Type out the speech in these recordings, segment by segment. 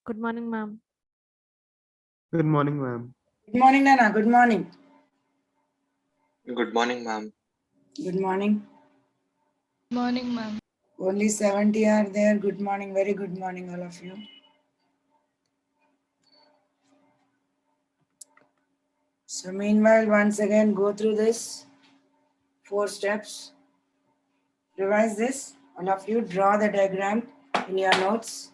Good morning, ma'am. Good morning, ma'am. Good morning, Nana. Good morning. Good morning, ma'am. Good morning. Good morning, ma'am. Only 70 are there. Good morning. Very good morning, all of you. So meanwhile, once again, go through this 4 steps. Revise this. All of you draw the diagram in your notes.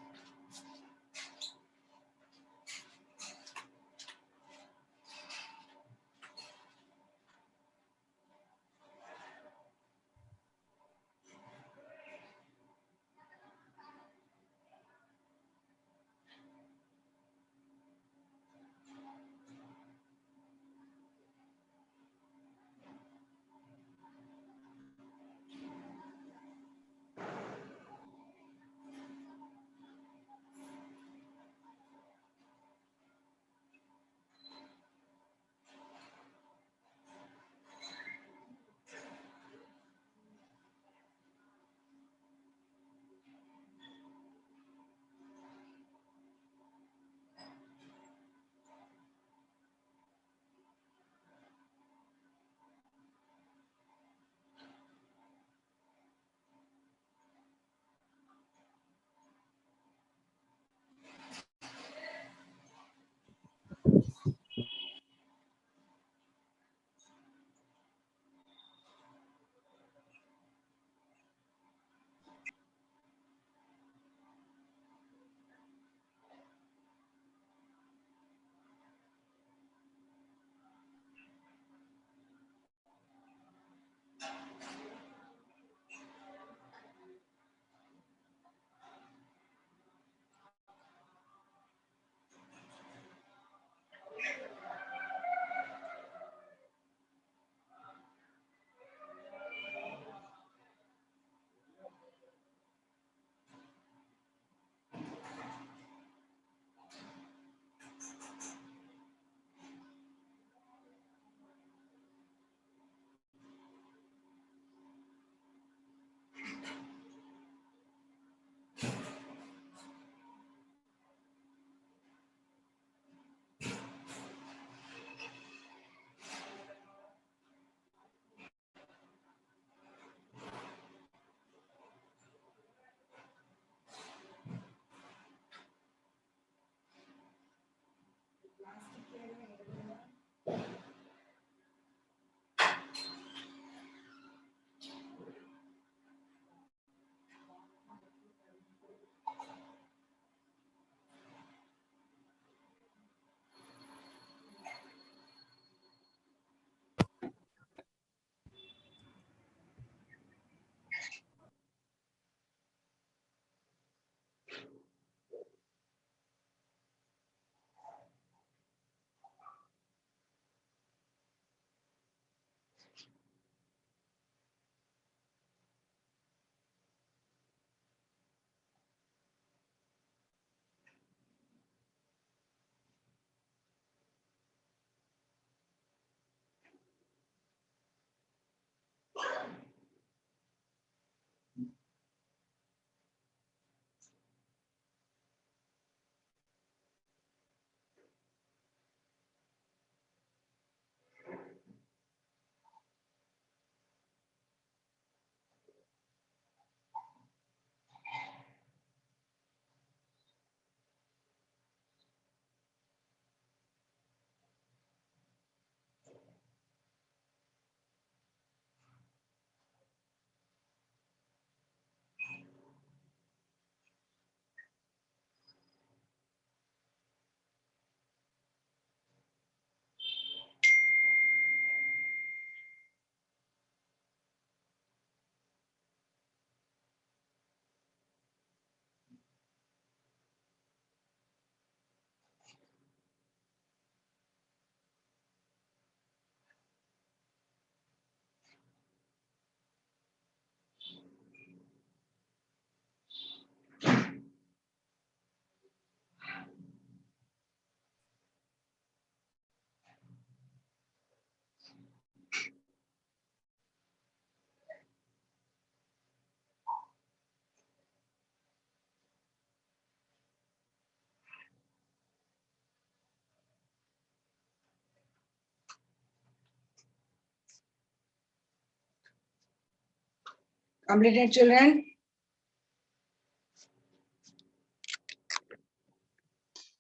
Completed, children?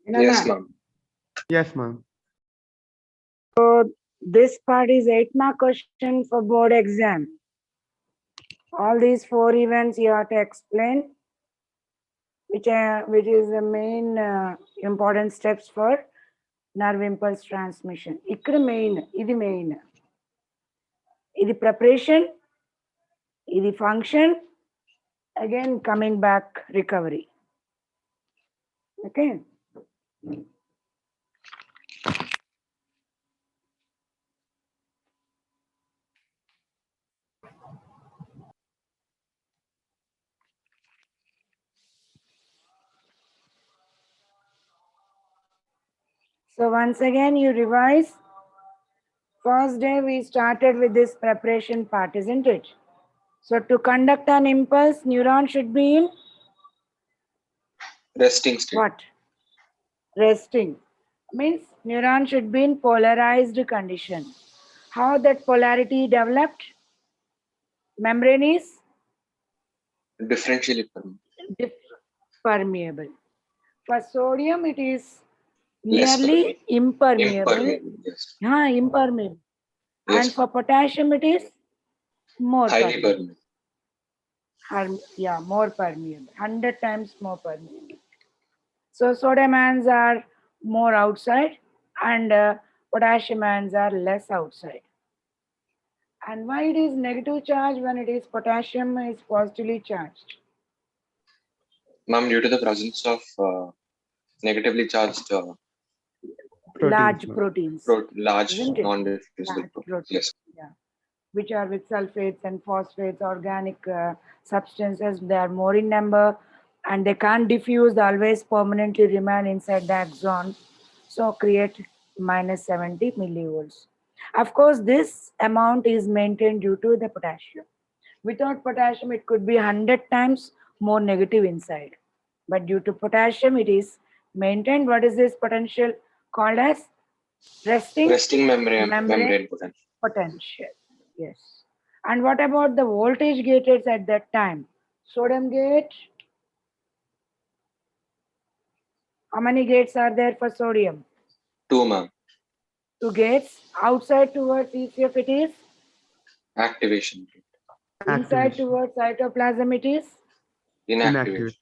Yes, ma'am. Yes, ma'am. So this part is 8-mark question for board exam. All these 4 events you have to explain, which is the main important steps for nerve impulse transmission. Ikkada main, idi preparation, idi function, again coming back recovery. Okay. So once again you revise. First day we started with this preparation part, isn't it? So to conduct an impulse, neuron should be in Resting state. what? Resting. Means neuron should be in polarized condition. How that polarity developed? Membrane is Differentially permeable. permeable. For sodium, it is Less nearly impermeable. impermeable. Yes. Impermeable. Yes, And for potassium, it is more highly permeable. permeable. More permeable. 100 times more permeable. So sodium ions are more outside and potassium ions are less outside. And why it is negative charge when it is potassium is positively charged? Ma'am, due to the presence of negatively charged Proteins, Large ma'am. proteins, large isn't it? non-diffusible Large proteins. proteins, Yes. yeah. Which are with sulfates and phosphates, organic substances. They are more in number and they can't diffuse, they always permanently remain inside the axon. So create minus 70 millivolts. Of course, this amount is maintained due to the potassium. Without potassium, it could be 100 times more negative inside. But due to potassium, it is maintained. What is this potential called as? Resting Membrane membrane potential. potential. Yes. And what about the voltage gated at that time? Sodium gate. How many gates are there for sodium? 2, ma'am. 2 gates. Outside towards ECF it is. Activation. Inside Activation. towards cytoplasm it is. Inactivation. Inactivation.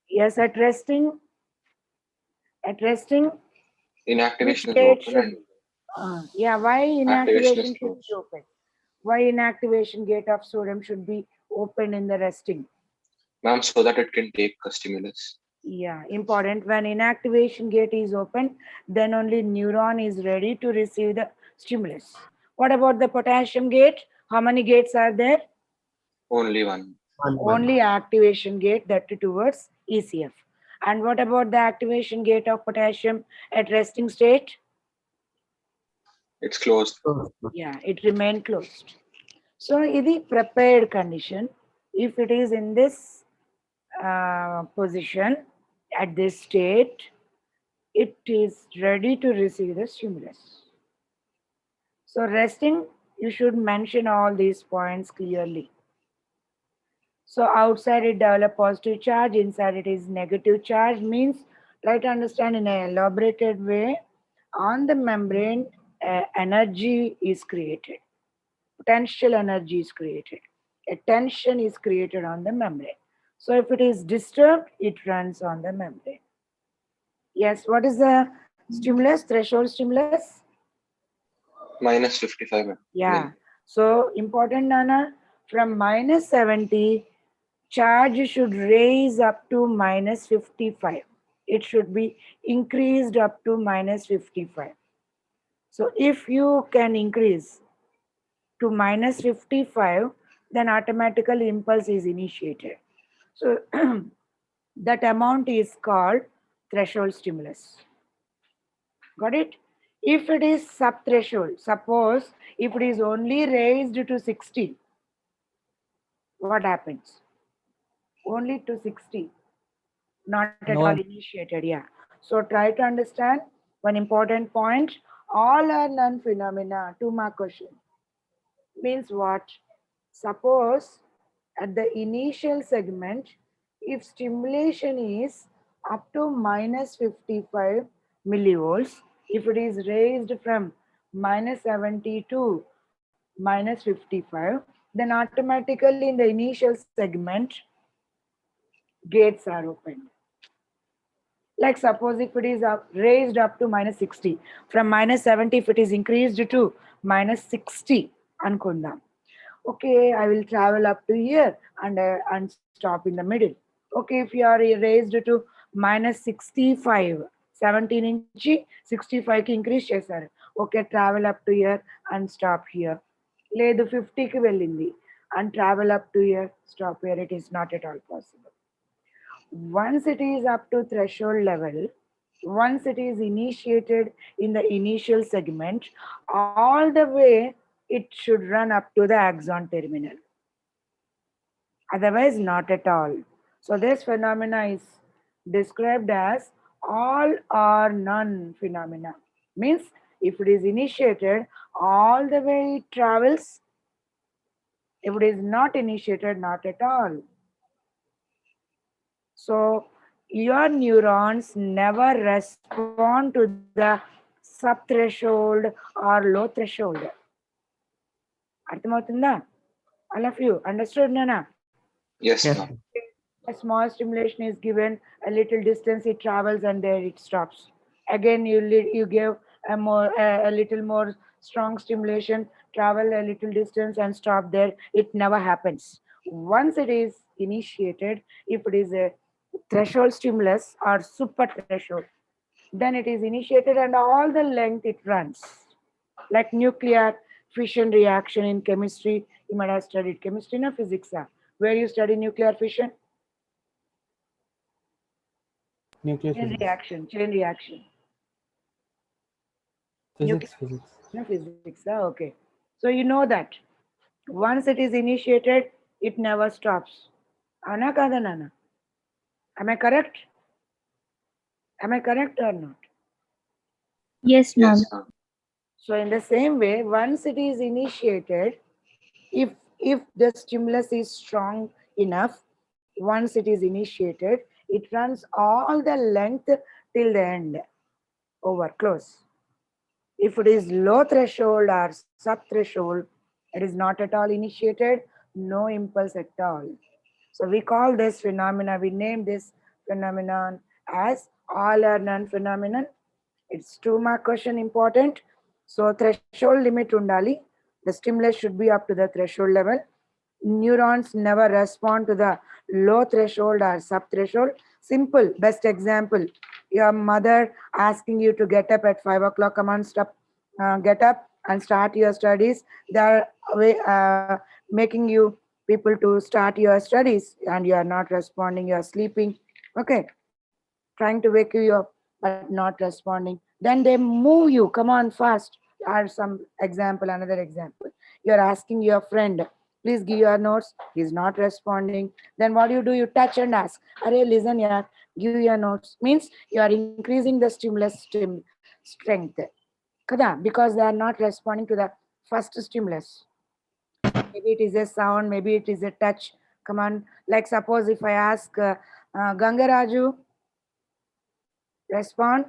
Yes, at resting. At resting, which Inactivation is gate open should? and Why activation inactivation is should be closed. open? Why inactivation gate of sodium should be open in the resting? Ma'am, so that it can take a stimulus. Yeah, important. When inactivation gate is open, then only neuron is ready to receive the stimulus. What about the potassium gate? How many gates are there? Only one. Only activation gate, that towards ECF. And what about the activation gate of potassium at resting state? It's closed. Yeah, it remain closed. So, in the prepared condition, if it is in this position at this state, it is ready to receive the stimulus. So resting, you should mention all these points clearly. So outside it develop positive charge, inside it is negative charge, means try to understand in an elaborated way. On the membrane, energy is created. Potential energy is created. A tension is created on the membrane. So if it is disturbed, it runs on the membrane. Yes, what is the stimulus, threshold stimulus? Minus 55. Yeah. So important, Nana, from minus 70, charge should raise up to minus 55. It should be increased up to minus 55. So if you can increase to minus 55, then automatically impulse is initiated. So that amount is called threshold stimulus. Got it? If it is sub-threshold, suppose if it is only raised to 60, what happens? Only to 60, not at all initiated, yeah. So try to understand one important point. All are non-phenomena, 2-mark question. Means what? Suppose at the initial segment, if stimulation is up to minus 55 millivolts, if it is raised from minus 70 to minus 55, then automatically in the initial segment, gates are opened. Like suppose if it is raised up to minus 60, from minus 70 if it is increased to minus 60, ankundam. Okay, I will travel up to here and stop in the middle. Okay, if you are raised to minus 65, 17 inch, 65 కి increase చేశారు. Okay, travel up to here and stop here. లేదు 50కి వెళ్ళింది and travel up to here, stop here. It is not at all possible. Once it is up to threshold level, once it is initiated in the initial segment, all the way it should run up to the axon terminal. Otherwise, not at all. So this phenomena is described as all or none phenomena. Means if it is initiated, all the way it travels. If it is not initiated, not at all. So your neurons never respond to the subthreshold or low threshold. అర్థమవుతుందా? All of you understood, Nana? Yes, Yes, ma'am. ma'am. A small stimulation is given, a little distance it travels, and there it stops. Again, you give a little more strong stimulation, travel a little distance and stop there. It never happens. Once it is initiated, if it is a threshold stimulus or super threshold, then it is initiated and all the length it runs. Like nuclear fission reaction in chemistry, you might have studied chemistry, no physics, where you study nuclear fission. Nuclear Chain physics. reaction, chain reaction. Physics, Nuclear physics. no physics. Okay. So you know that once it is initiated, it never stops. Ana kada nana? Am I correct? Am I correct or not? Yes, ma'am. Yes, ma'am. So in the same way, once it is initiated, if the stimulus is strong enough, once it is initiated, it runs all the length till the end. Over, close. If it is low threshold or sub threshold, it is not at all initiated, no impulse at all. So we call this phenomena, we name this phenomenon as all or none phenomenon. It's 2-mark question, important. So threshold limit undali. The stimulus should be up to the threshold level. Neurons never respond to the low threshold or sub threshold. Simple, best example. Your mother asking you to get up at 5 o'clock, come on, stop, get up and start your studies. They are making you people to start your studies and you are not responding, you are sleeping. Okay, trying to wake you up but not responding. Then they move you, come on fast. Or some example, another example. You're asking your friend, please give your notes. He's not responding. Then what do? You touch and ask, Are listen, yeah, give your notes. Means you are increasing the stimulus strength. Kada? Because they are not responding to the first stimulus. Maybe it is a sound, maybe it is a touch. Come on, like suppose if I ask Gangaraju, respond.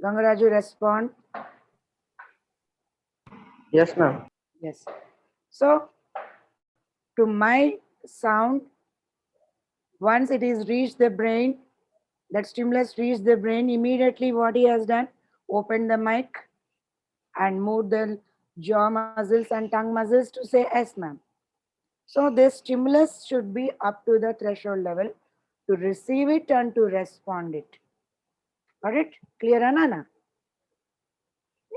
Gangaraju, respond. Yes, ma'am. Yes. So, to my sound, once it is reached the brain, that stimulus reached the brain, immediately what he has done, opened the mic and moved the jaw muscles and tongue muscles to say yes, ma'am. So this stimulus should be up to the threshold level to receive it and to respond it. Got it? Clear, Anana?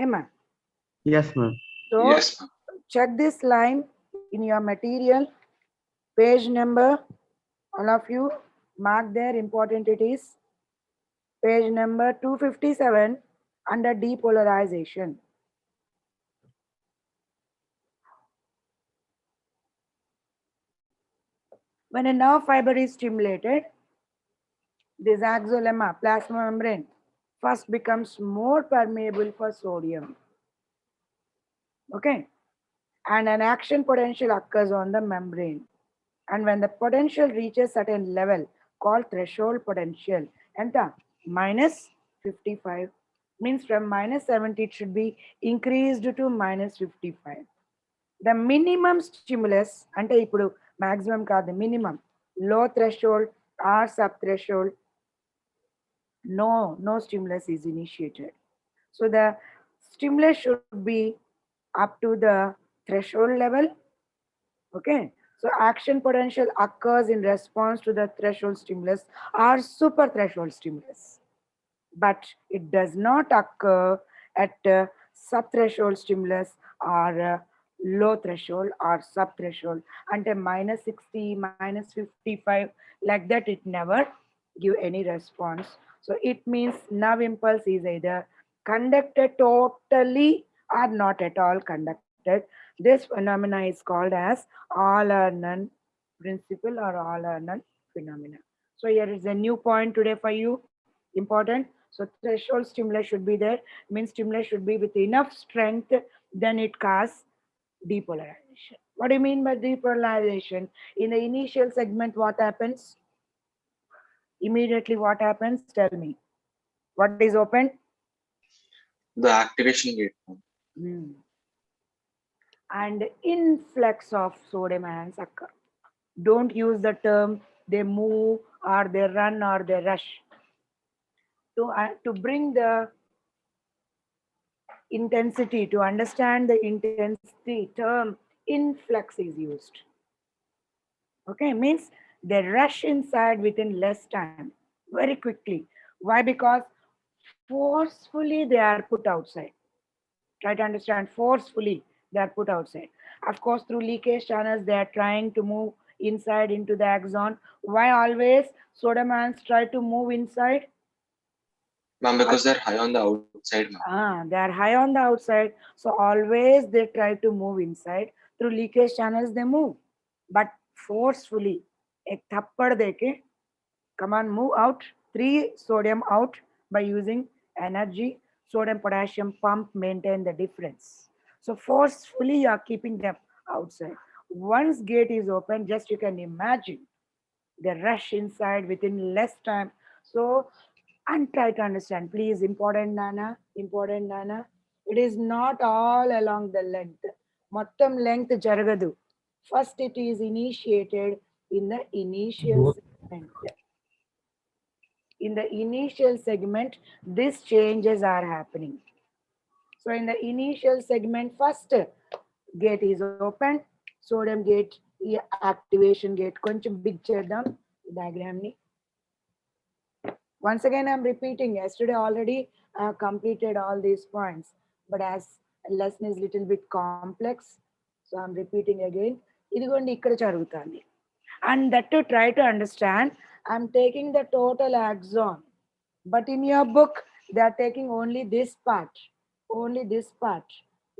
Emma? Yes, ma'am. So Yes, ma'am. check this line in your material, page number, all of you mark there, important it is. Page number 257 under depolarization. When a nerve fiber is stimulated, this axolemma, plasma membrane, first becomes more permeable for sodium. Okay. and an action potential occurs on the membrane. And when the potential reaches certain level called threshold potential, enter minus 55, means from minus 70 it should be increased to minus 55. The minimum stimulus అంటే ఇప్పుడు maximum కాదు minimum, low threshold or sub threshold, no stimulus is initiated. So the stimulus should be up to the threshold level. Okay, so action potential occurs in response to the threshold stimulus or super threshold stimulus, but it does not occur at subthreshold stimulus or low threshold or subthreshold until minus 60, minus 55, like that it never give any response. So it means nerve impulse is either conducted totally or not at all conducted. This phenomena is called as all or none principle or all or none phenomena. So here is a new point today for you, important. So threshold stimulus should be there, means stimulus should be with enough strength, then it causes depolarization. What do you mean by depolarization? In the initial segment, what happens? Immediately what happens? Tell me. What is open? The activation gate. Hmm. And influx of sodium ions occur. Don't use the term they move or they run or they rush. To bring the intensity, to understand the intensity, term influx is used. Okay, means they rush inside within less time, very quickly. Why? Because forcefully they are put outside. Try to understand, forcefully they are put outside. Of course, through leakage channels, they are trying to move inside into the axon. Why always sodium ions try to move inside? Ma'am, because they're high on the outside, ma'am. They are high on the outside. So always they try to move inside. Through leakage channels, they move. But forcefully, ek thappad deke, come on, move out. 3 sodium out by using energy. Sodium potassium pump maintain the difference. So forcefully you are keeping them outside. Once gate is open, just you can imagine they rush inside within less time. So, and try to understand, please, important Nana. It is not all along the length. Mottam length jaragadu. First, it is initiated in the initial segment. In the initial segment, these changes are happening. So in the initial segment, first gate is open, sodium gate, activation gate, కొంచెం big చేద్దాం diagram ni. Once again, I'm repeating. Yesterday already I have completed all these points, but as lesson is little bit complex, so I'm repeating again. ఇదిగోండి ఇక్కడ జరుగుతుంది. And that to try to understand, I'm taking the total axon, but in your book they are taking only this part, only this part.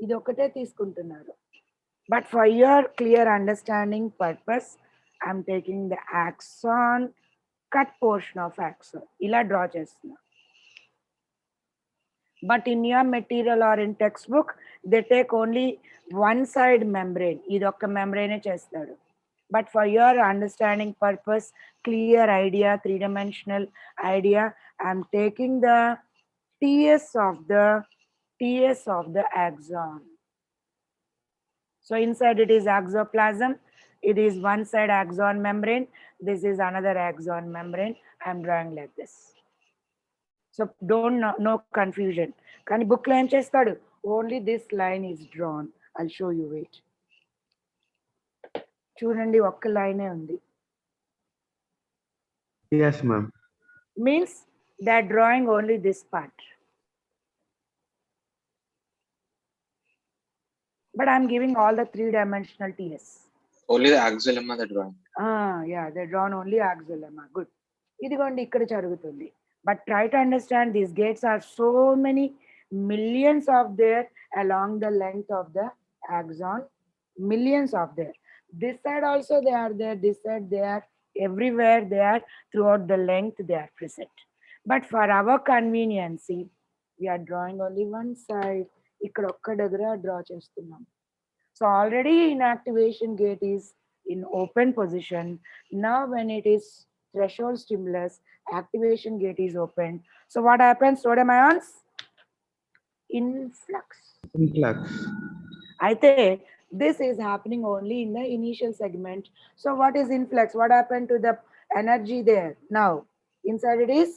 ఇది ఒకటే తీసుకుంటున్నారు. But for your clear understanding purpose, I'm taking the axon, cut portion of axon. ఇలా draw చేస్తున్నా. But in your material or in textbook, they take only one side membrane. ఇది ఒక్క membrane చేస్తాడు. But for your understanding purpose, clear idea, 3-dimensional idea, I'm taking the TS of the axon. So inside it is axoplasm. It is one side axon membrane. This is another axon membrane. I'm drawing like this. So don't no confusion. Can book line chestadu? Only this line is drawn. I'll show you. Wait. చూడండి ఒక్క లైనే ఉంది. Yes, ma'am. Means they're drawing only this part. But I'm giving all the 3-dimensional TS. Only the axolemma they're drawing. Yeah, they're drawn only axolemma. Good. ఇదిగోండి ఇక్కడ జరుగుతుంది. But try to understand, these gates are so many millions of there along the length of the axon. Millions of there. This side also they are there. This side they are everywhere. They are throughout the length they are present. But for our conveniency, we are drawing only one side. ఇక్కడ ఒక్క దగ్గర draw చేస్తున్నాం. So already inactivation gate is in open position. Now when it is threshold stimulus, activation gate is open. So what happens? Sodium ions? Influx. Influx. అయితే this is happening only in the initial segment. So what is influx? What happened to the energy there? Now inside it is,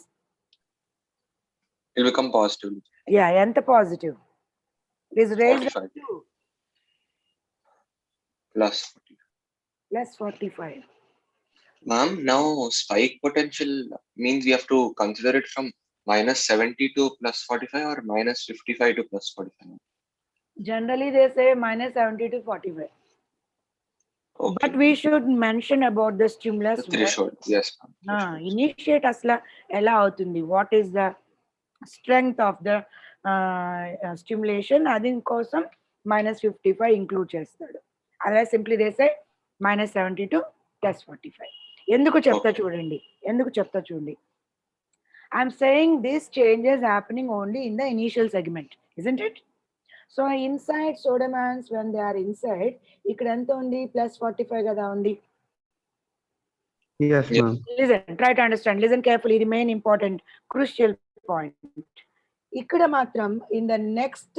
It will become positive. yeah, ఎంత positive? It is raised up 45 to plus 40. plus 45. Ma'am, now spike potential means we have to consider it from minus 70 to plus 45 or minus 55 to plus 45. Generally they say minus 70 to 45. Okay. But we should mention about the stimulus. The threshold, yes, ma'am. Initiate asla ela avutundi. What is the strength of the stimulation? Adi kosam minus 55 include chestadu. Otherwise simply they say minus 70 to plus 45. ఎందుకు చెప్తా చూడండి, ఎందుకు చెప్తా చూడండి. I'm saying this change is happening only in the initial segment, isn't it? So inside sodium ions, when they are inside, ఇక్కడ ఎంత ఉంది? Plus 45 కదా ఉంది. Yes, ma'am. Listen, try to understand. Listen carefully. The main important, crucial point. ఇక్కడ మాత్రం in the next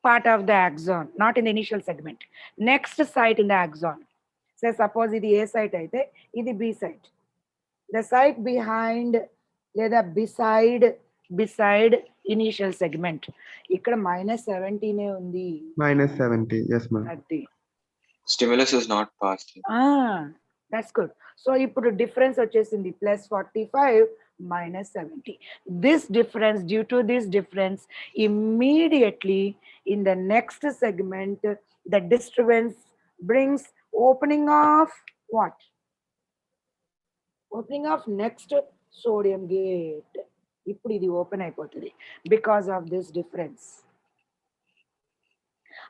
part of the axon, not in the initial segment. Next site in the axon. So suppose ఇది A site అయితే ఇది B site. The site behind లేదా beside initial segment. ఇక్కడ minus 17 ఉంది. Minus 70. Yes, ma'am. అది. Stimulus is not passed. That's good. So ఇప్పుడు difference వచ్చేసింది plus 45 minus 70. This difference, due to this difference, immediately in the next segment, the disturbance brings opening of what? Opening of next sodium gate. ఇప్పుడు ఇది open అయిపోతుంది because of this difference.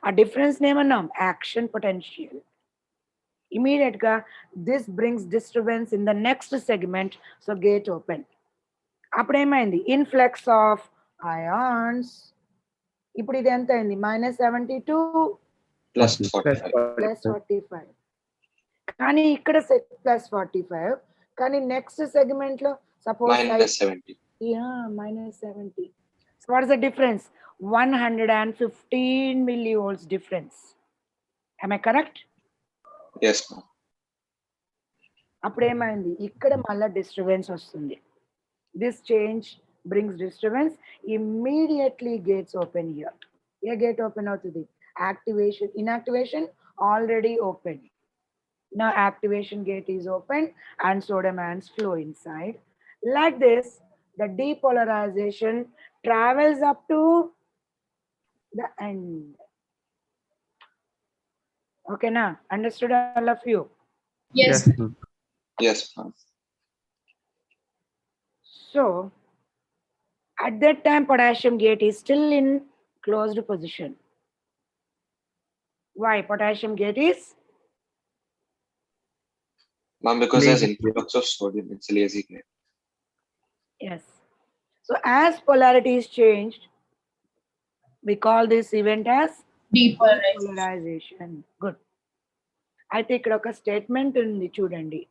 ఆ difference ఏమన్నాం? Action potential. Immediate ga this brings disturbance in the next segment, so gate open. అప్పుడు ఏమైంది? Influx of ions. ఇప్పుడు ఇది ఎంత అయింది? Minus 72 Plus 45. plus 45. కానీ ఇక్కడ plus 45. కానీ నెక్స్ట్ సెగ్మెంట్ లో suppose Minus 70. minus 70. So what is the difference? 115 millivolts difference. Am I correct? Yes, ma'am. అప్పుడు ఏమైంది? ఇక్కడ మళ్ళీ డిస్టర్బెన్స్ వస్తుంది. This change brings disturbance. Immediately gates open here. A gate open అవుతుంది? Activation, inactivation already open. Now activation gate is open and sodium ions flow inside. Like this, the depolarization travels up to the end. Okay, now understood all of you? Yes, ma'am. Yes, ma'am. So at that time, potassium gate is still in closed position. Why potassium gate is? Ma'am, because there's Lazy. influx of sodium, it's a lazy gate. Yes. So as polarity is changed, we call this event as depolarization. Good. అయితే ఇక్కడ ఒక statement ఉంది చూడండి.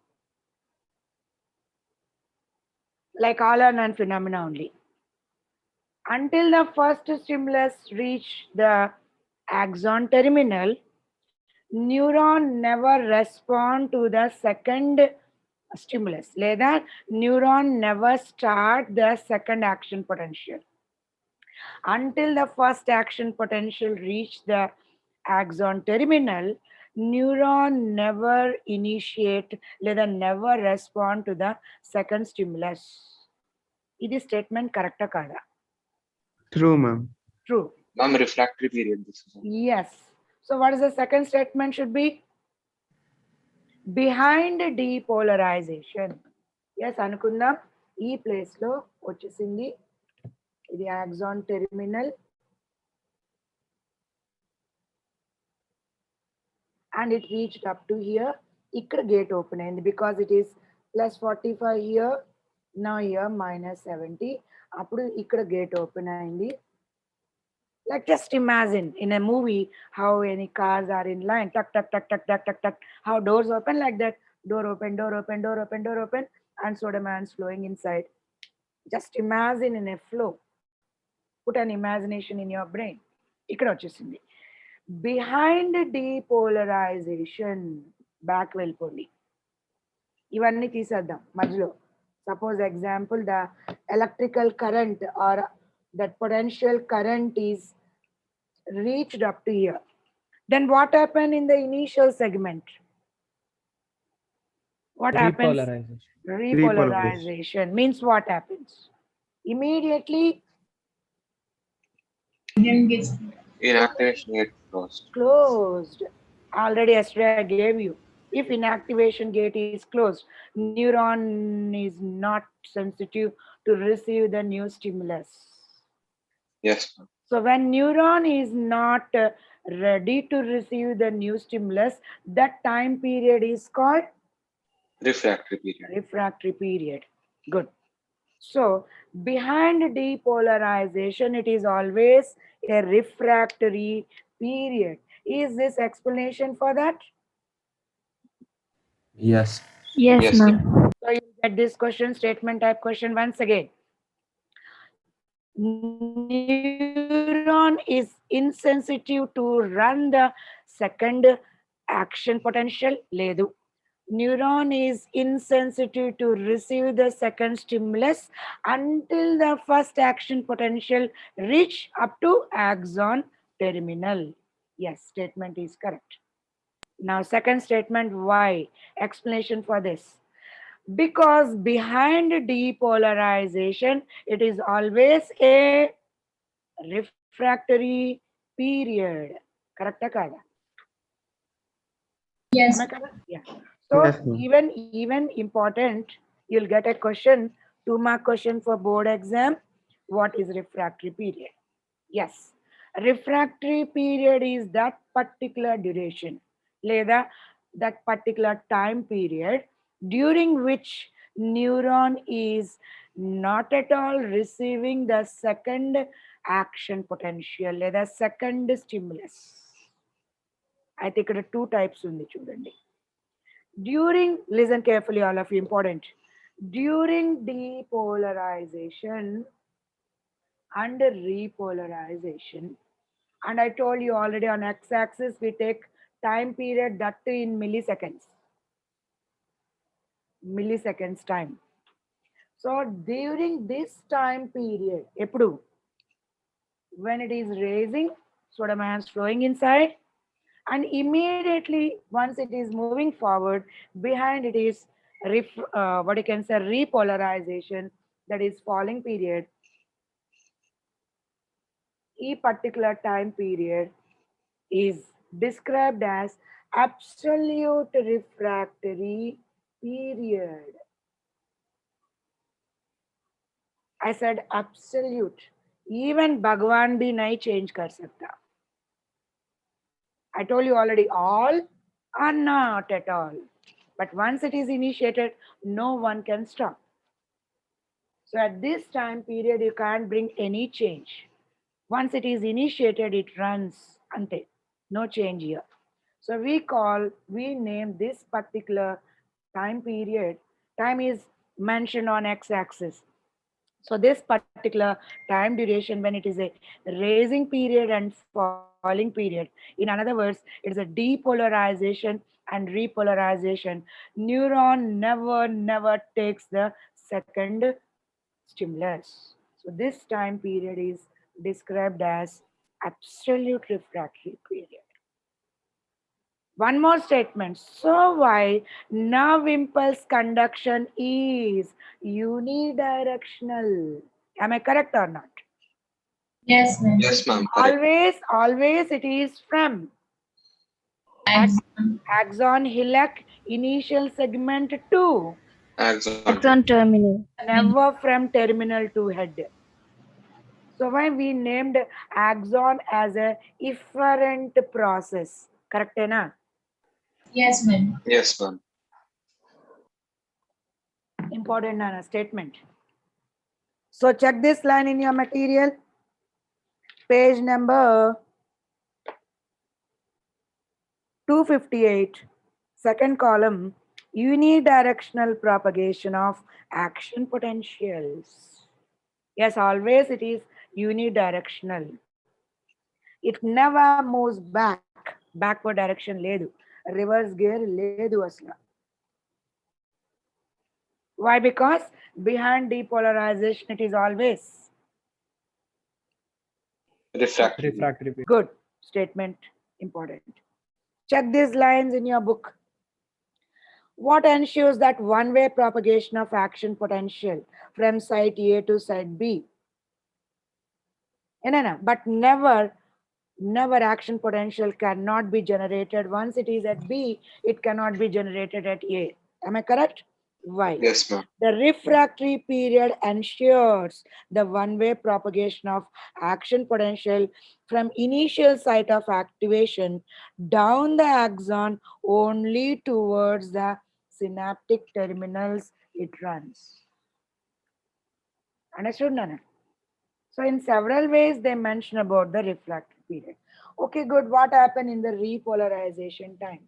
Like all are non-phenomena only. Until the first stimulus reach the axon terminal, neuron never respond to the second stimulus. లేదా neuron never start the second action potential. Until the first action potential reach the axon terminal, neuron never initiate లేదా never respond to the second stimulus. ఇది statement కరెక్టా కాదా? True, ma'am. True. Ma'am, refractory period. This is Yes. So what is the second statement should be? Behind depolarization. Yes, అనుకుందాం. ఈ place లో వచ్చేసింది. ఇది axon terminal. And it reached up to here. ఇక్కడ gate open అయింది because it is plus 45 here. Now here minus 70. అప్పుడు ఇక్కడ gate open అయింది. Like just imagine in a movie how any cars are in line, tuck, tuck, tuck, tuck, tuck, tuck, tuck, how doors open like that, door open, door open, door open, door open, and soda man's flowing inside. Just imagine in a flow. Put an imagination in your brain. ఇక్కడ వచ్చేసింది. Behind depolarization, back వెళ్ళిపోండి. ఇవన్నీ తీసేద్దాం మధ్యలో. Suppose example, the electrical current or that potential current is reached up to here. Then what happened in the initial segment? What happens? Repolarization. Repolarization means what happens? Immediately Inactivation gate closed. closed. Already yesterday I gave you. If inactivation gate is closed, neuron is not sensitive to receive the new stimulus. Yes, ma'am. So when neuron is not ready to receive the new stimulus, that time period is called Refractory period. refractory period. Good. So behind depolarization, it is always a refractory period. Is this explanation for that? Yes. Yes, Yes, ma'am. So you get this question, statement type question once again. Neuron is insensitive to run the second action potential. Ledu. Neuron is insensitive to receive the second stimulus until the first action potential reach up to axon terminal. Yes, statement is correct. Now second statement, why? Explanation for this. Because behind depolarization, it is always a refractory period. Correct? Yes. Am I correct? Yeah. So Yes, ma'am. even important, you'll get a question, 2-mark question for board exam. What is refractory period? Yes. Refractory period is that particular duration, లేదా that particular time period during which neuron is not at all receiving the second action potential లేదా second stimulus. అయితే ఇక్కడ 2 types ఉంది చూడండి. During, listen carefully all of you, important. During depolarization and repolarization, and I told you already on x-axis we take time period, that too in milliseconds. Milliseconds time. So during this time period, epudu, when it is raising, soda man's flowing inside, and immediately once it is moving forward, behind it is what you can say repolarization, that is falling period. A particular time period is described as absolute refractory period. I said absolute. Even Bhagwan bhi nahi change kar sakta. I told you already, all or not at all. But once it is initiated, no one can stop. So at this time period, you can't bring any change. Once it is initiated, it runs ante. No change here. So we name this particular time period. Time is mentioned on x-axis. So this particular time duration, when it is a raising period and falling period, in other words, it is a depolarization and repolarization, neuron never takes the second stimulus. So this time period is described as absolute refractory period. One more statement. So why nerve impulse conduction is unidirectional? Am I correct or not? Yes, ma'am. Yes, ma'am. Correct. Always it is from Axon. axon hillock initial segment to Axon. Axon terminal. never from terminal to head. So why we named axon as a efferent process? Correct, na? Yes, ma'am. Yes, ma'am. Important statement. So check this line in your material. Page number 258, second column, unidirectional propagation of action potentials. Yes, always it is unidirectional. It never moves back. Backward direction ledu. Reverse gear ledu asla. Why? Because behind depolarization it is always Refractory. Refractory period. good statement. Important. Check these lines in your book. What ensures that one-way propagation of action potential from site A to site B? No, but never action potential cannot be generated. Once it is at B, it cannot be generated at A. Am I correct? Why? Yes, ma'am. The refractory period ensures the one-way propagation of action potential from initial site of activation down the axon only towards the synaptic terminals it runs. Understood, Nana? So in several ways they mention about the refractory period. Okay, good. What happened in the repolarization time?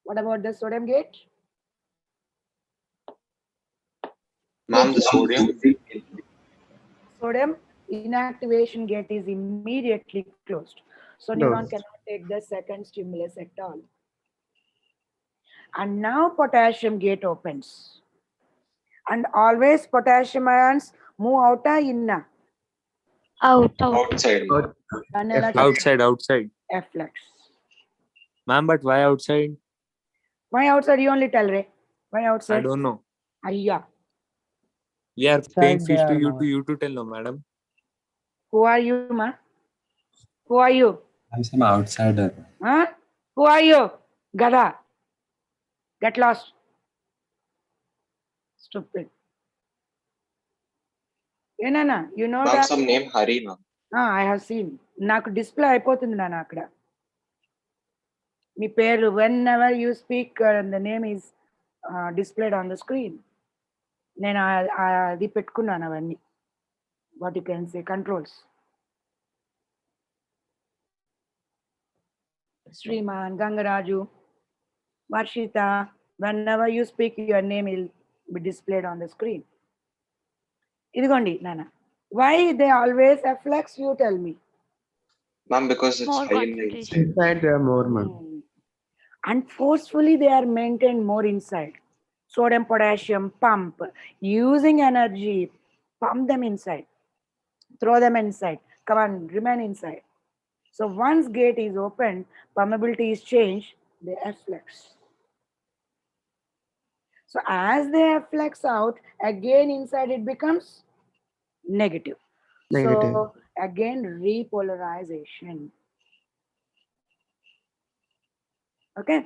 What about the sodium gate? Ma'am, the sodium. Sodium inactivation gate is immediately closed. So neuron Closed. cannot take the second stimulus at all. And now potassium gate opens. And always potassium ions move out or inna. Out. Outside, ma'am. Efflux. Outside. Efflux. Ma'am, but why outside? Why outside? You only tell Ray. Why I outside? don't know. Ayya. We are paying Inside fees they to are you more. to you to tell no, madam. Who are you, ma? Who are you? I'm some outsider. Huh? Who are you? Gada. Get lost. Stupid. Yenana, you know Ma'am, that? some name Hari, ma'am. I have seen. నాకు display అయిపోతుంది నాన్న అక్కడ మీ పేరు whenever you speak the name is displayed on the screen. నేను అది పెట్టుకున్నాను అవన్నీ what you can say controls. Sriman, Gangaraju, Varshita, whenever you speak your name will be displayed on the screen. ఇదిగోండి నాన్న. Why they always afflex, you tell me. Ma'am, because it's More high in the concentration. inside. Inside they are more, man. And forcefully they are maintained more inside. Sodium, potassium, pump, using energy, pump them inside, throw them inside, come on, remain inside. So once gate is opened, permeability is changed, they afflex. So as they afflex out, again inside it becomes negative. Negative. So again repolarization. Okay,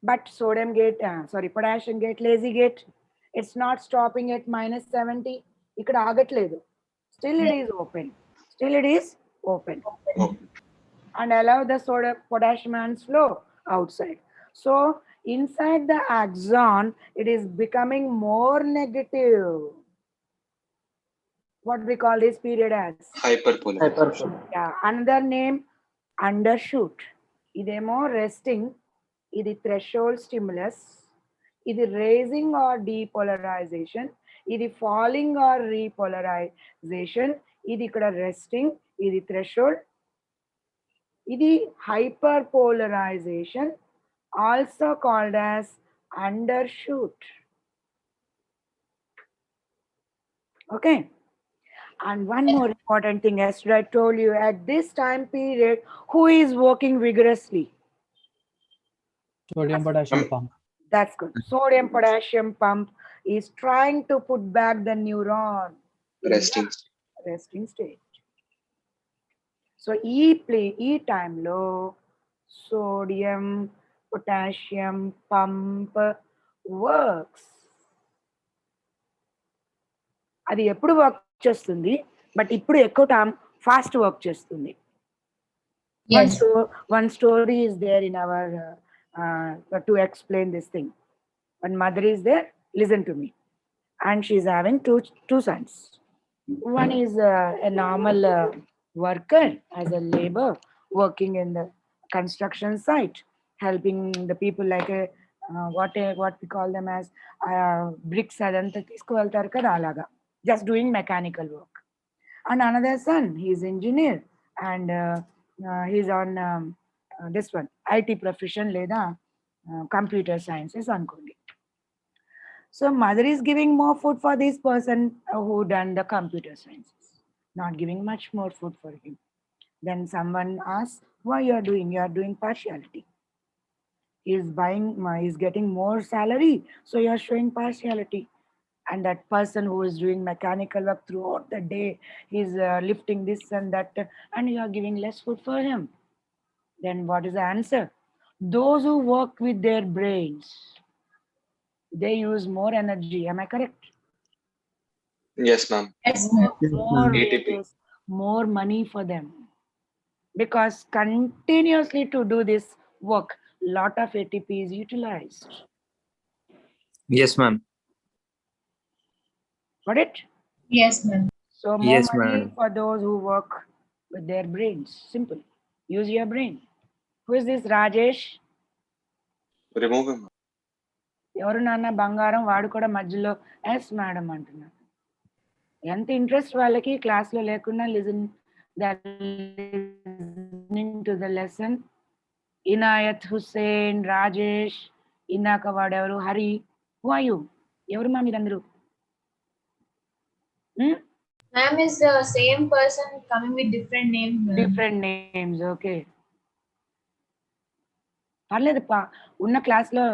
but sodium gate, potassium gate, lazy gate, it's not stopping at -70. ఇక్కడ ఆగట్లేదు. Still it is open. Still it is open. Oh, And allow the potassium ions flow outside. So inside the axon, it is becoming more negative. What we call this period as? hyperpolarization. Yeah, another name, undershoot. ఇదేమో resting, ఇది threshold stimulus, ఇది raising or depolarization, ఇది falling or repolarization, ఇది ఇక్కడ resting, ఇది threshold, ఇది hyperpolarization, also called as undershoot. Okay. And one more important thing, as I told you, at this time period, who is working vigorously? Sodium potassium pump. That's good. Sodium potassium pump is trying to put back the neuron in Resting. the resting state. So e time low, sodium potassium pump works. అది ఎప్పుడు work చేస్తుంది, but ఇప్పుడు ఎక్కువ time fast work చేస్తుంది. Yes. One story is there in our to explain this thing. One mother is there, listen to me, and she's having two sons. One is a normal worker, as a labor working in the construction site, helping the people like what we call them as bricks అదంతా తీసుకువెళ్తారు కదా అలాగా, just doing mechanical work. And another son, he's engineer, and he's on this one IT profession లేదా computer sciences అనుకోండి. So mother is giving more food for this person who done the computer sciences, not giving much more food for him. Then someone asks, why you are doing? You are doing partiality. He is buying, he is getting more salary, so you are showing partiality. And that person who is doing mechanical work throughout the day, he's lifting this and that, and you are giving less food for him. Then what is the answer? Those who work with their brains, they use more energy. Am I correct? Yes, ma'am. Yes, More, ma'am. Yes, more ma'am. ATP. wages, more money for them, because continuously to do this work, lot of ATP is utilized. Yes, ma'am. Got it? Yes, ma'am. So more Yes, money madam. for those who work with their brains. Simple. Use your brain. Who is this Rajesh? Remove him. ఎవరు నాన్న బంగారం, వాడు కూడా మధ్యలో yes madam అంటున్నాడు. ఎంత interest వాళ్ళకి క్లాస్లో లేకుండా listening to the lesson. Inayat, Hussain, Rajesh, ఇందాక వాడెవరు, హరి. Who are you? ఎవరు మా మీరందరూ? Ma'am is the same person coming with different names, ma'am. Different names. Okay, పర్లేదు ఉన్న క్లాస్లో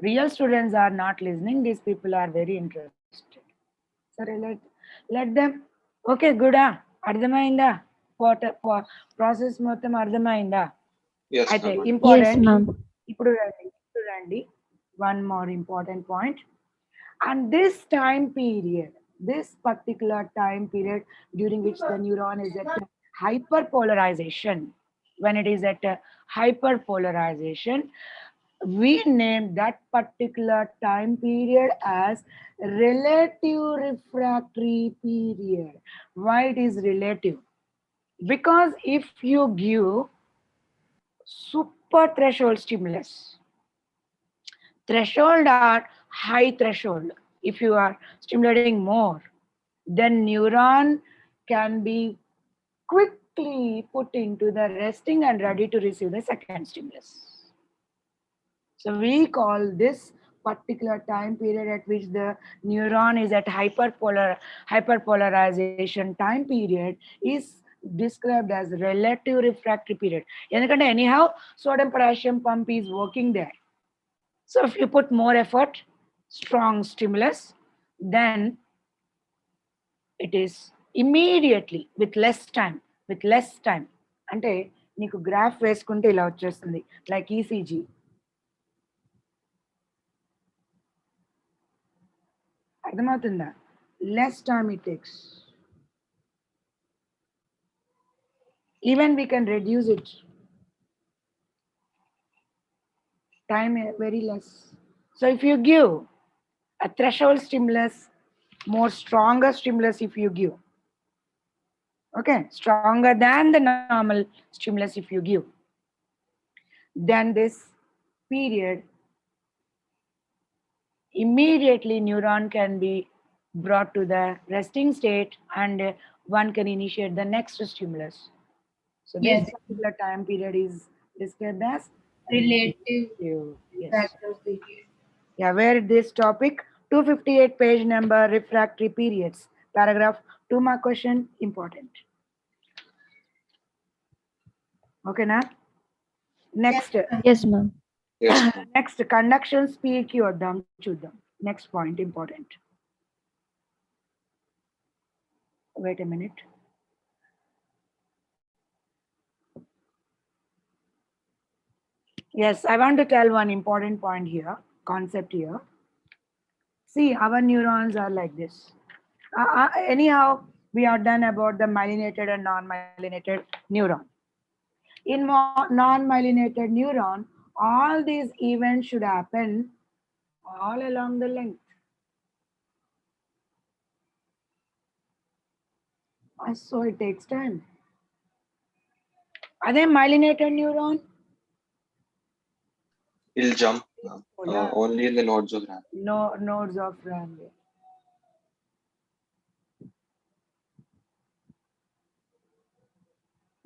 real students are not listening, these people are very interested. సరే, లెట్ దెమ్. ఓకే, గుడా అర్థమైందా? ప్రాసెస్ మొత్తం అర్థమైందా? Yes, అయితే ma'am. Yes, important. ma'am. ఇప్పుడు రండి, one more important point. And this time period, this particular time period during which the neuron is at hyperpolarization, when it is at hyperpolarization, we name that particular time period as relative refractory period. Why it is relative? Because if you give super threshold stimulus, threshold or high threshold, if you are stimulating more, then neuron can be quickly put into the resting and ready to receive the second stimulus. So we call this particular time period at which the neuron is at hyperpolarization time period is described as relative refractory period. ఎందుకంటే anyhow sodium potassium pump is working there. So if you put more effort, strong stimulus, then it is immediately with less time, అంటే నీకు graph వేసుకుంటే ఇలా వచ్చేస్తుంది, like ECG. అర్థమవుతుందా? Less time it takes. Even we can reduce it, time very less. So if you give a threshold stimulus, more stronger stimulus if you give, okay, stronger than the normal stimulus if you give, then this period immediately neuron can be brought to the resting state and one can initiate the next stimulus. So this Yes. particular time period is described as Relative yes. factor period. Yeah, where this topic 258 page number, refractory periods, paragraph 2 mark question, important. Okay na? Next. Yes, ma'am. Yes, ma'am. Next, conduction speed ki vaddam chuddam. Next point, important. Wait a minute. Yes, I want to tell one important point here, concept here. See, our neurons are like this. Anyhow, we are done about the myelinated and non-myelinated neuron. In non-myelinated neuron, all these events should happen all along the length. So it takes time. అదే myelinated neuron? It'll jump only in the nodes of RAM. No nodes of RAM.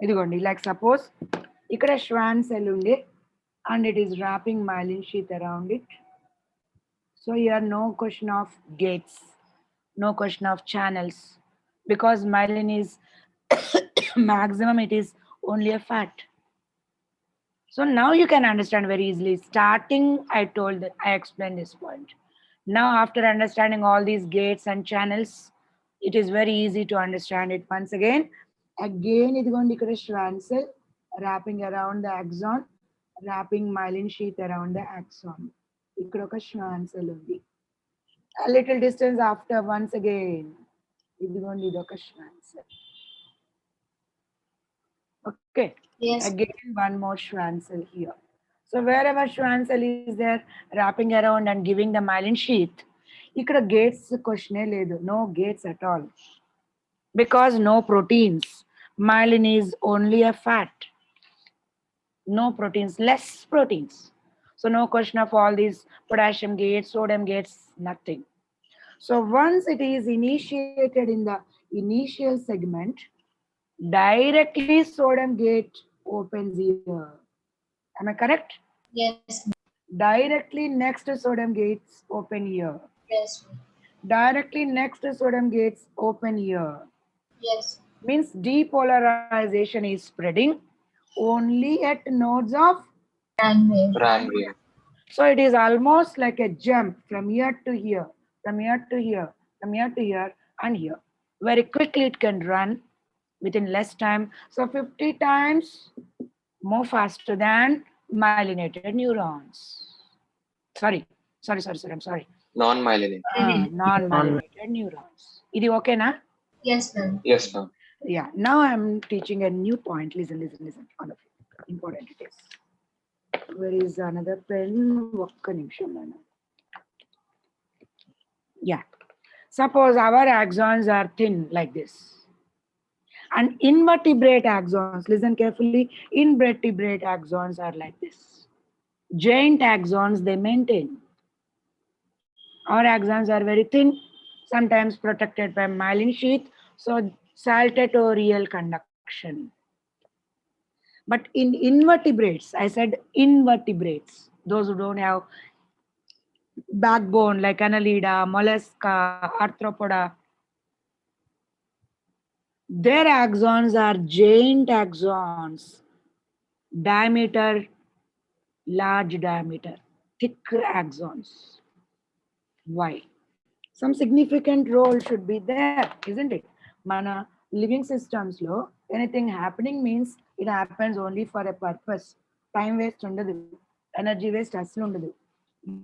ఇదిగోండి, like suppose ఇక్కడ Schwann cell ఉంది and it is wrapping myelin sheath around it. So here no question of gates, no question of channels, because myelin is maximum, it is only a fat. So now you can understand very easily. Starting, I told that I explained this point. Now after understanding all these gates and channels, it is very easy to understand it once again. Again, ఇదిగోండి ఇక్కడ Schwann cell wrapping around the axon, wrapping myelin sheath around the axon. ఇక్కడ ఒక Schwann cell ఉంది. A little distance after, once again, ఇదిగోండి ఇది ఒక Schwann cell. Okay. Yes. Again, one more Schwann cell here. So wherever Schwann cell is there, wrapping around and giving the myelin sheath, ikkada gates question ledu, no gates at all, because no proteins. Myelin is only a fat, no proteins, less proteins. So no question of all these potassium gates, sodium gates, nothing. So once it is initiated in the initial segment, directly sodium gate opens here. Am I correct? Yes. Directly next to sodium gates open here. Yes. Directly next to sodium gates open here. Yes. Means depolarization is spreading only at nodes of RAM wave. RAM wave. So it is almost like a jump from here to here, from here to here, from here to here, and here. Very quickly it can run within less time. So 50 times more faster than myelinated neurons. Sorry, I'm sorry. Non-myelinated. Non-myelinated neurons. Is it okay now? Yes, ma'am. Yes, ma'am. Yeah, now I'm teaching a new point. Listen, all of you. Important it is. Where is another pen? Yeah. Suppose our axons are thin like this. And invertebrate axons, listen carefully, invertebrate axons are like this. Giant axons, they maintain. Our axons are very thin, sometimes protected by myelin sheath, so saltatorial conduction. But in invertebrates, I said invertebrates, those who don't have backbone like Annelida, mollusca, arthropoda, their axons are giant axons, diameter, large diameter, thick axons. Why? Some significant role should be there, isn't it? Mana living systems lo anything happening means it happens only for a purpose. Time waste undadu, energy waste assalu undadu,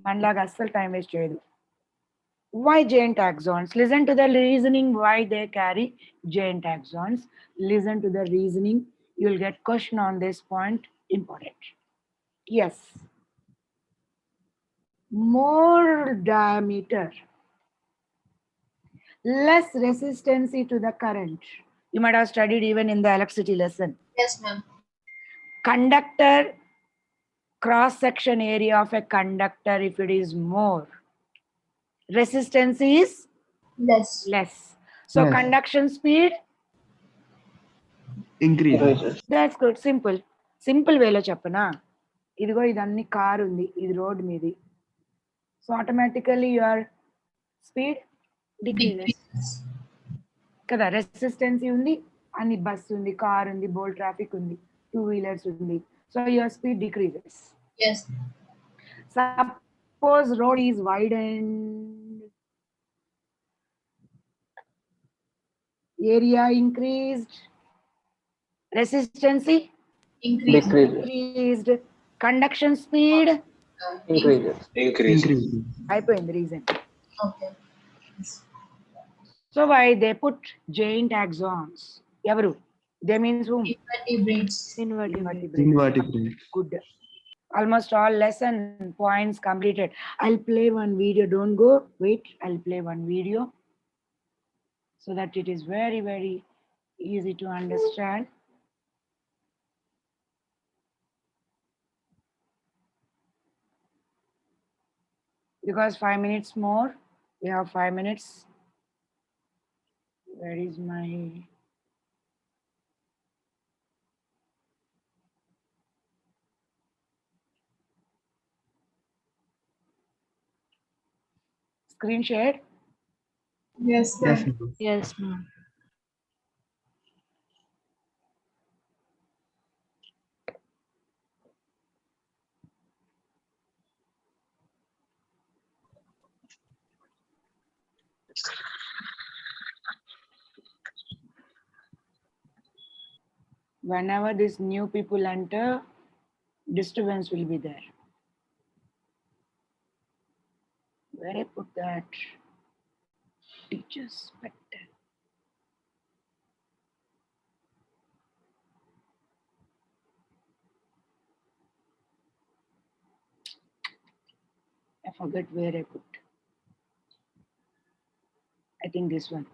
manlaga assalu time waste cheyadu. Why giant axons? Listen to the reasoning why they carry giant axons. Listen to the reasoning. You will get question on this point. Important. Yes. More diameter, less resistance to the current. You might have studied even in the electricity lesson. Yes, ma'am. Conductor, cross-section area of a conductor, if it is more, resistance is less. So Less. conduction speed, Increases. that's good. Simple way lo cheppana. ఇదిగో ఇదన్ని car ఉంది, ఇది road మీది. So automatically your speed decreases కదా. Resistancy ఉంది, అన్ని bus ఉంది, car ఉంది, బోల్ traffic ఉంది, 2 వీలర్స్ ఉంది. So your speed decreases. Yes. Suppose road is widened, area increased, resistance increased, conduction speed Increase. అయిపోయింది reason. Okay. So why they put giant axons? Evaru? They means whom? Invertebrates. Invertebrates. Good. Almost all lesson points completed. I'll play one video. Don't go. Wait. I'll play one video so that it is very, very easy to understand. because 5 minutes more. We have 5 minutes. Where is my screen share? Yes, Yes, ma'am. ma'am. Yes, ma'am. Whenever these new people enter, disturbance will be there. Where I put that? Teachers, but I forget where I put. I think this one.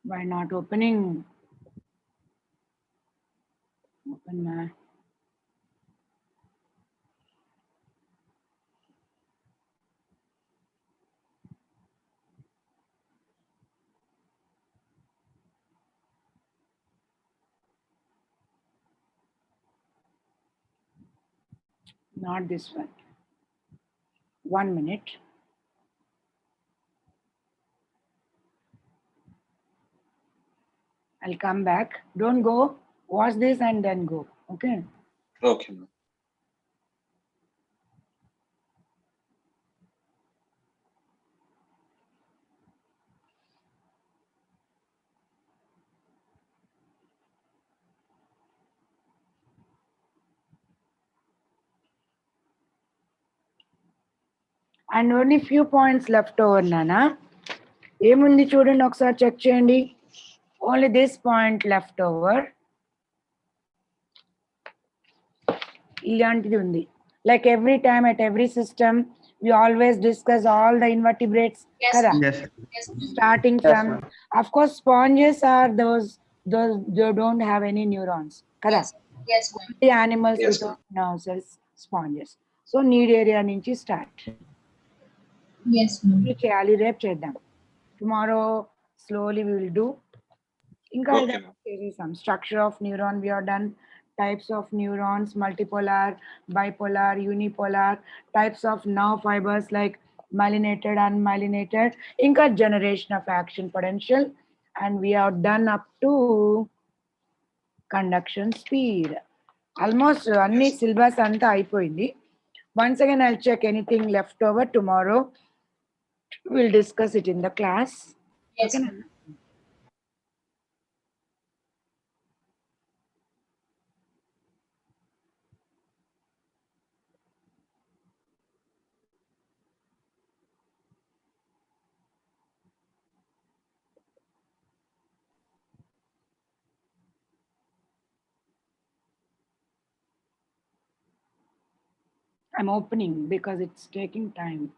Why not opening? Open my. Not this one. 1 minute. I'll come back. Don't go. Watch this and then go. Okay. Okay, ma'am. And only few points left over, Nana. ఏముంది చూడండి ఒకసారి check చేయండి. Only this point left over. ఇలాంటిది ఉంది. Like every time at every system, we always discuss all the invertebrates. Yes, Kada? ma'am. Yes. Yes, ma'am. Starting Yes, from, ma'am. of course, sponges are those they don't have any neurons. Kada? Yes, yes, ma'am. The animals Yes, without nerve cells, sponges. So need area నుంచి start. Yes, ma'am. చేయాలి, రేపు చేద్దాం. Tomorrow slowly we will do. ఇంకా Okay, ma'am. some structure of neuron we are done, types of neurons, multipolar, bipolar, unipolar, types of nerve fibers like myelinated, unmyelinated, ఇంకా generation of action potential, and we are done up to conduction speed. Almost అన్ని syllabus అంతా అయిపోయింది. Once again I'll check anything left over tomorrow. We'll discuss it in the class. Yes, Okay, ma'am. I'm opening because it's taking time.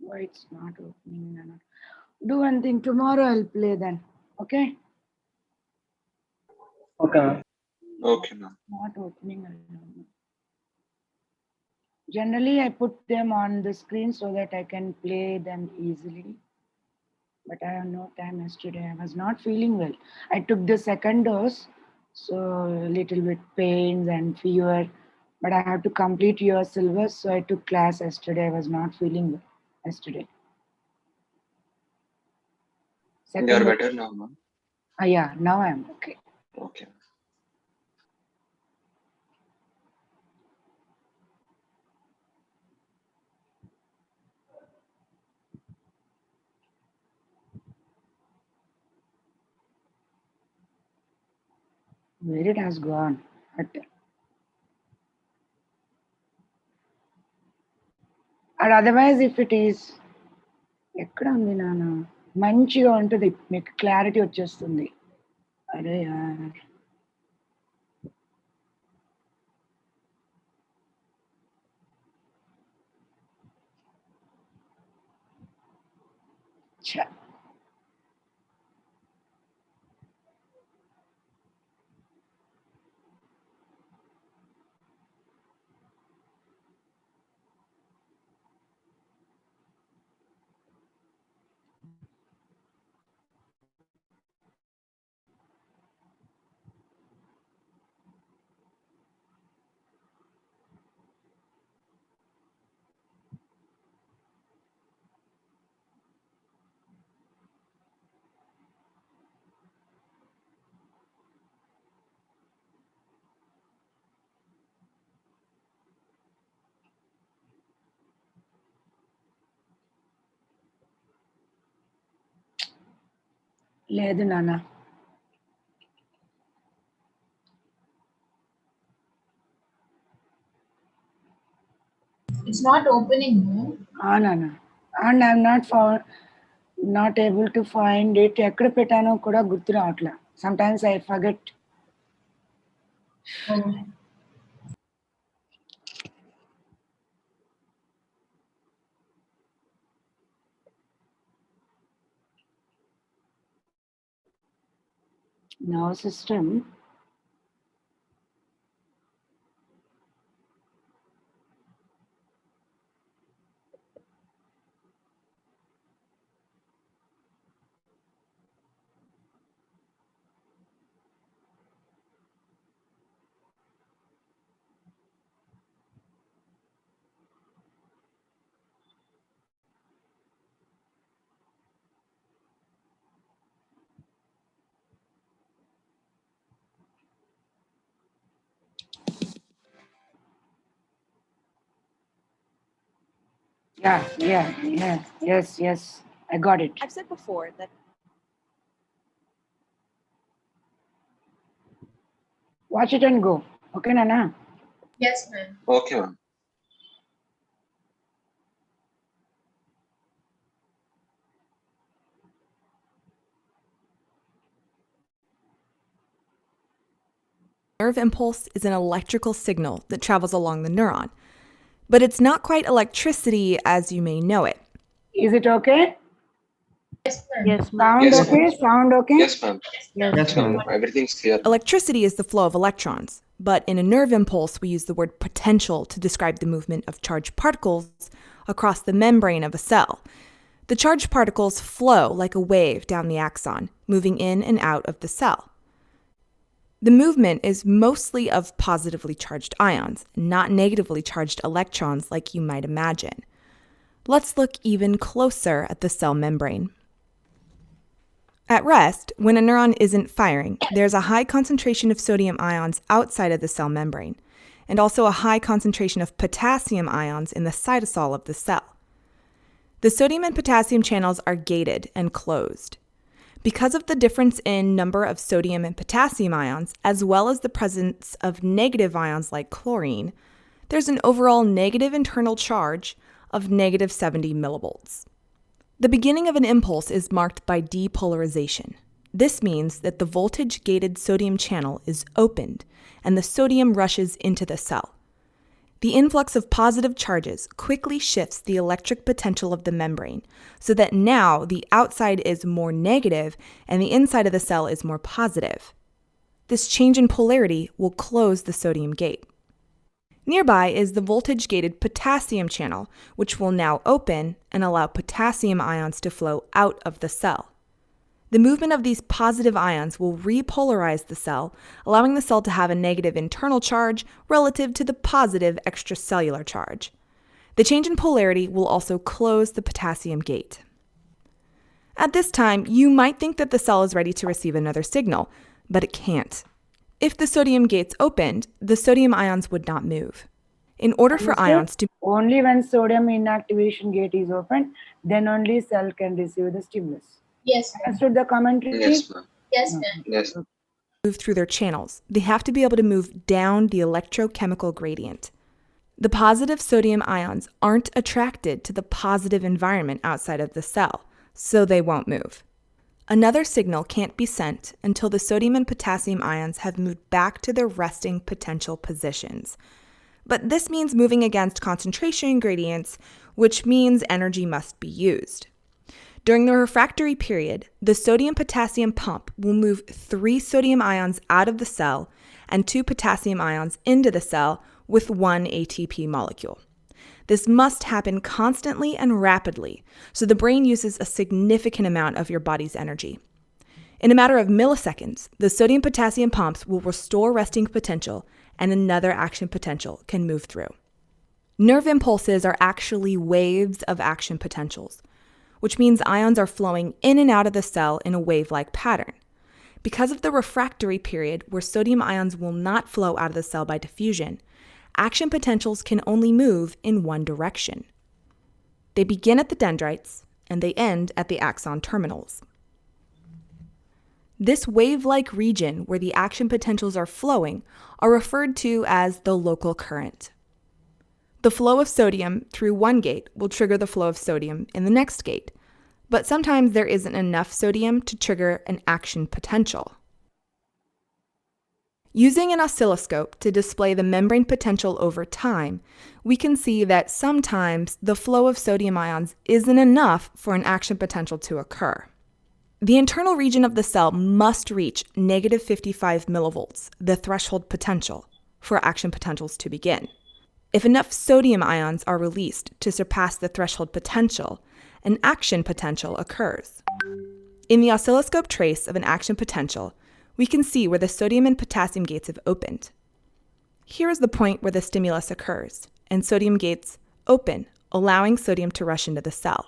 Why it's not opening, Nana? Do one thing. Tomorrow I'll play then. Okay? Okay, ma'am. Okay, ma'am. Not opening. I don't know. Generally, I put them on the screen so that I can play them easily. But I have no time yesterday. I was not feeling well. I took the second dose, so a little bit pains and fever. But I have to complete your syllabus, so I took class yesterday. I was not feeling well yesterday. You are better now, ma'am. Yeah, now I am okay. Okay. Where it has gone. And otherwise, if it is ఎక్కడ ఉంది నాన్న మంచిగా ఉంటుంది మీకు clarity వచ్చేస్తుంది అరే యార్ ఛ. లేదు నాన్న It's not opening, no? నాన్న and I'm not able to find it ఎక్కడ పెట్టానో కూడా గుర్తు రావట్లా sometimes I forget Oh. nerve system. Yes. I got it. I've said before that Watch it and go. Okay, Nana? Yes, ma'am. Okay, ma'am. nerve impulse is an electrical signal that travels along the neuron, but it's not quite electricity as you may know it. Is it okay? Yes, ma'am. Yes, Sound Yes, okay? ma'am. Sound okay? Yes, ma'am. Yes, No, ma'am. everything's clear. Electricity is the flow of electrons, but in a nerve impulse, we use the word potential to describe the movement of charged particles across the membrane of a cell. The charged particles flow like a wave down the axon, moving in and out of the cell. The movement is mostly of positively charged ions, not negatively charged electrons like you might imagine. Let's look even closer at the cell membrane. At rest, when a neuron isn't firing, there's a high concentration of sodium ions outside of the cell membrane, and also a high concentration of potassium ions in the cytosol of the cell. The sodium and potassium channels are gated and closed. Because of the difference in number of sodium and potassium ions, as well as the presence of negative ions like chlorine, there's an overall negative internal charge of negative 70 millivolts. The beginning of an impulse is marked by depolarization. This means that the voltage-gated sodium channel is opened and the sodium rushes into the cell. The influx of positive charges quickly shifts the electric potential of the membrane so that now the outside is more negative and the inside of the cell is more positive. This change in polarity will close the sodium gate. Nearby is the voltage-gated potassium channel, which will now open and allow potassium ions to flow out of the cell. The movement of these positive ions will repolarize the cell, allowing the cell to have a negative internal charge relative to the positive extracellular charge. The change in polarity will also close the potassium gate. At this time, you might think that the cell is ready to receive another signal, but it can't. If the sodium gates opened, the sodium ions would not move. In order for Understood? ions to Only when sodium inactivation gate is opened, then only cell can receive the stimulus. Yes, ma'am. Understood the commentary? Yes, ma'am. Yes, ma'am. Yes. move through their channels, they have to be able to move down the electrochemical gradient. The positive sodium ions aren't attracted to the positive environment outside of the cell, so they won't move. Another signal can't be sent until the sodium and potassium ions have moved back to their resting potential positions. But this means moving against concentration gradients, which means energy must be used. During the refractory period, the sodium-potassium pump will move 3 sodium ions out of the cell and 2 potassium ions into the cell with 1 ATP molecule. This must happen constantly and rapidly, so the brain uses a significant amount of your body's energy. In a matter of milliseconds, the sodium-potassium pumps will restore resting potential and another action potential can move through. Nerve impulses are actually waves of action potentials, which means ions are flowing in and out of the cell in a wave-like pattern. Because of the refractory period where sodium ions will not flow out of the cell by diffusion, action potentials can only move in one direction. They begin at the dendrites and they end at the axon terminals. This wave-like region where the action potentials are flowing are referred to as the local current. The flow of sodium through one gate will trigger the flow of sodium in the next gate, but sometimes there isn't enough sodium to trigger an action potential. Using an oscilloscope to display the membrane potential over time, we can see that sometimes the flow of sodium ions isn't enough for an action potential to occur. The internal region of the cell must reach negative 55 millivolts, the threshold potential, for action potentials to begin. If enough sodium ions are released to surpass the threshold potential, an action potential occurs. In the oscilloscope trace of an action potential, we can see where the sodium and potassium gates have opened. Here is the point where the stimulus occurs, and sodium gates open, allowing sodium to rush into the cell.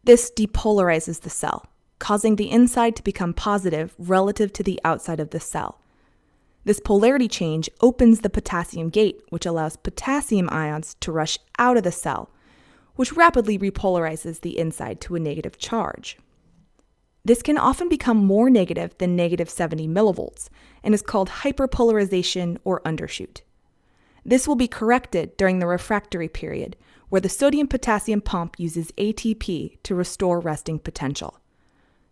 This depolarizes the cell, causing the inside to become positive relative to the outside of the cell. This polarity change opens the potassium gate, which allows potassium ions to rush out of the cell, which rapidly repolarizes the inside to a negative charge. This can often become more negative than negative 70 millivolts and is called hyperpolarization or undershoot. This will be corrected during the refractory period, where the sodium-potassium pump uses ATP to restore resting potential.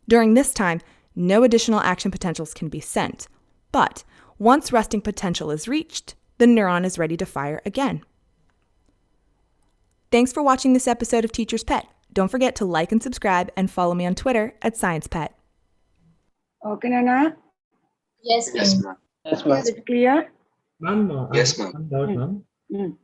During this time, no additional action potentials can be sent, but once resting potential is reached, the neuron is ready to fire again. Thanks for watching this episode of Teacher's Pet. Don't forget to like and subscribe and follow me on Twitter at SciencePet. Okay, Nana? Yes, Yes, ma'am. ma'am. Yes, ma'am. Is it clear? Ma'am, Yes, ma'am. I'm doubt, ma'am. Mm.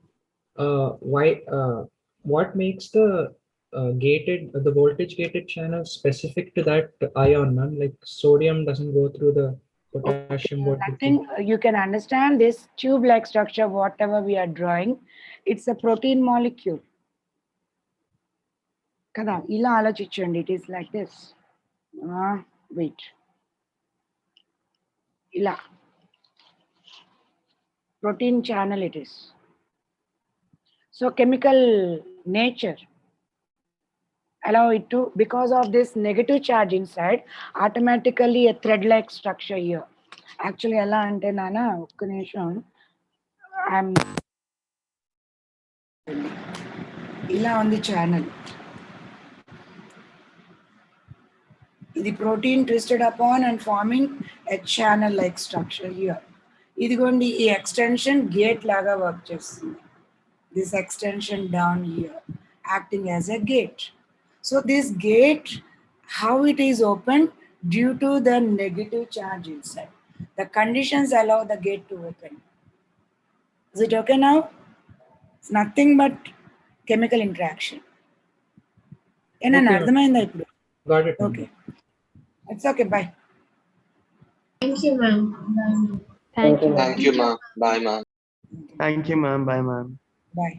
What makes the the voltage gated channel specific to that ion, ma'am? Like sodium doesn't go through the potassium. What do you think? Nothing, you can understand this tube-like structure, whatever we are drawing, it's a protein molecule. Kada, ila alochichandi, it is like this. Wait. Ila. Protein channel it is. So chemical nature allow it to, because of this negative charge inside, automatically a thread-like structure here. Actually, ela ante nana okka nimisham I'm ila on the channel. The protein twisted upon and forming a channel-like structure here. ఇదిగోండి ఈ extension gate లాగా work చేస్తుంది. this extension down here, acting as a gate. So this gate, how it is open? Due to the negative charge inside. The conditions allow the gate to open. Is it okay now? It's nothing but chemical interaction. Okay, ma'am. అర్థమైందా ఇప్పుడు? Got it, ma'am. Okay. It's okay, bye. Thank you, ma'am. Bye. Thank you. Thank you, ma'am. Bye, ma'am. Thank you, ma'am. Bye, ma'am. Bye.